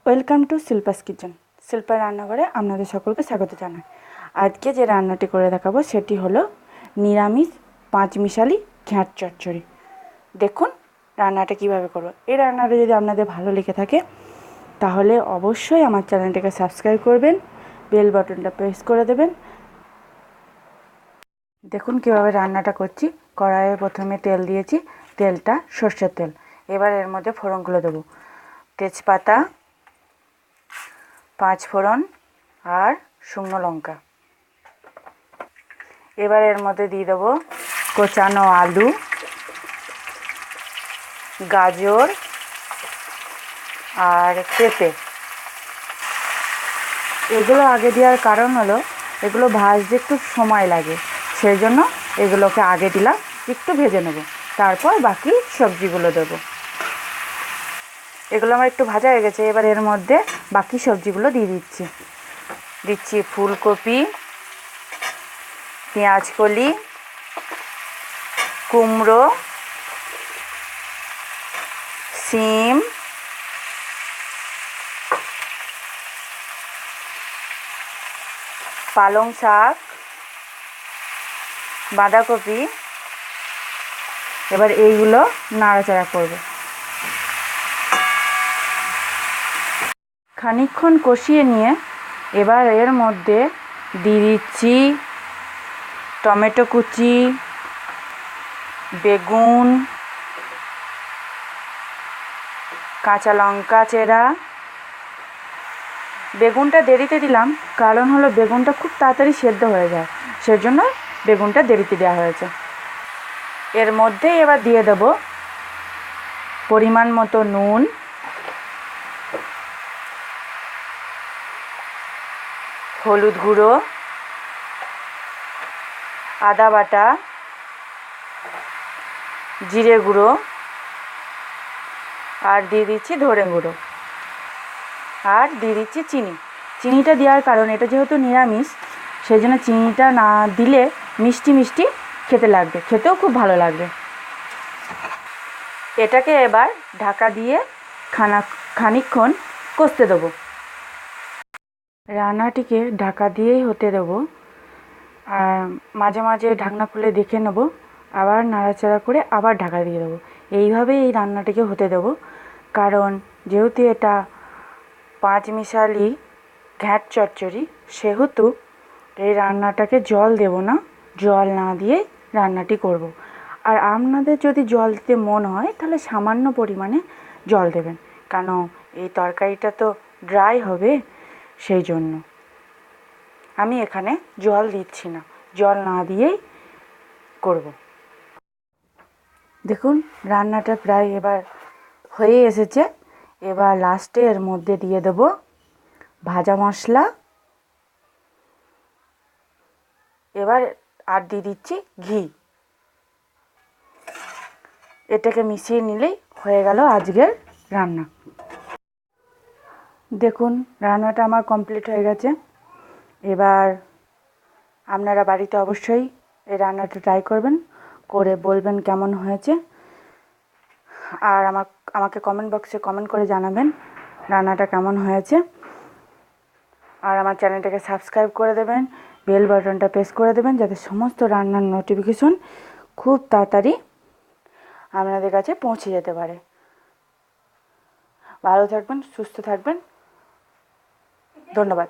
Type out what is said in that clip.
Welcome to Shilpa's kitchen. Shilpa রান্নাঘরে আপনাদের সকলকে স্বাগত জানাই। আজকে যে রান্নাটি করে দেখাবো সেটি হলো নিরামিষ পাঁচমিশালি ঘ্যাঁট চচ্চড়ি। দেখুন রান্নাটা কিভাবে করব। এই রান্নাটা যদি আপনাদের ভালো লেগে থাকে তাহলে অবশ্যই আমার চ্যানেলটাকে সাবস্ক্রাইব করবেন, বেল বাটনটা প্রেস করে দেবেন। দেখুন কীভাবে রান্নাটা করছি। কড়াইয়ে প্রথমে তেল দিয়েছি, তেলটা সর্ষের তেল। এবার এর মধ্যে ফোড়নগুলো দেবো, তেজপাতা, পাঁচ ফোড়ন আর শুকনো লঙ্কা। এবার এর মধ্যে দিয়ে দেবো কোচানো আলু, গাজর আর পেঁপে। এগুলো আগে দেওয়ার কারণ হলো এগুলো ভাজতে একটু সময় লাগে, সেই জন্য এগুলোকে আগে দিলাম, একটু ভেজে নেব, তারপর বাকি সবজিগুলো দেবো। এগুলো আমার একটু ভাজা হয়ে গেছে। এবার এর মধ্যে বাকি সবজিগুলো দিয়ে দিচ্ছি ফুলকপি, পেঁয়াজকলি, কুমড়ো, শিম, পালং শাক, বাঁধাকপি। এবার এইগুলো নাড়াচাড়া করব। খানিকক্ষণ কষিয়ে নিয়ে এবার এর মধ্যে দিয়ে দিচ্ছি টমেটো কুচি, বেগুন, কাঁচা লঙ্কা চেরা। বেগুনটা দেরিতে দিলাম, কারণ হলো বেগুনটা খুব তাড়াতাড়ি সেদ্ধ হয়ে যায়, সেজন্য বেগুনটা দেরিতে দেওয়া হয়েছে। এর মধ্যে এবার দিয়ে দেব পরিমাণ মতো নুন, হলুদ গুঁড়ো, আদা বাটা, জিরে গুঁড়ো আর দিয়ে দিচ্ছি ধনে গুঁড়ো আর দিয়ে দিচ্ছি চিনি। চিনিটা দেওয়ার কারণ এটা যেহেতু নিরামিষ, সেই জন্য চিনিটা না দিলে মিষ্টি মিষ্টি খেতে লাগবে, খেতেও খুব ভালো লাগবে। এটাকে এবার ঢাকা দিয়ে খানিকক্ষণ কষতে দেবো। রান্নাটিকে ঢাকা দিয়েই হতে দেবো, আর মাঝে মাঝে ঢাকনা খুলে দেখে নেব, আবার নাড়াচাড়া করে আবার ঢাকা দিয়ে দেবো। এইভাবেই এই রান্নাটিকে হতে দেবো, কারণ যেহেতু এটা পাঁচমিশালি ঘ্যাঁট চচ্চড়ি, সেহেতু এই রান্নাটাকে জল দেব না, জল না দিয়েই রান্নাটি করব। আর আপনাদের যদি জল দিতে মন হয় তাহলে সামান্য পরিমাণে জল দেবেন, কেন এই তরকারিটা তো ড্রাই হবে, সেই জন্য আমি এখানে জল দিচ্ছি না, জল না দিয়েই করব। দেখুন রান্নাটা প্রায় এবার হয়ে এসেছে। এবার লাস্টে এর মধ্যে দিয়ে দেব ভাজা মশলা, এবার আর দিয়ে দিচ্ছি ঘি। এটাকে মিশিয়ে নিলেই হয়ে গেল আজকের রান্না। দেখুন রান্নাটা আমার কমপ্লিট হয়ে গেছে। এবার আপনারা বাড়িতে অবশ্যই এই রান্নাটা ট্রাই করবেন, করে বলবেন কেমন হয়েছে। আর আমাকে কমেন্ট বক্সে কমেন্ট করে জানাবেন রান্নাটা কেমন হয়েছে। আর আমার চ্যানেলটাকে সাবস্ক্রাইব করে দেবেন, বেল বাটনটা প্রেস করে দেবেন, যাতে সমস্ত রান্নার নোটিফিকেশন খুব তাড়াতাড়ি আপনাদের কাছে পৌঁছে যেতে পারে। ভালো থাকবেন, সুস্থ থাকবেন, ধন্যবাদ।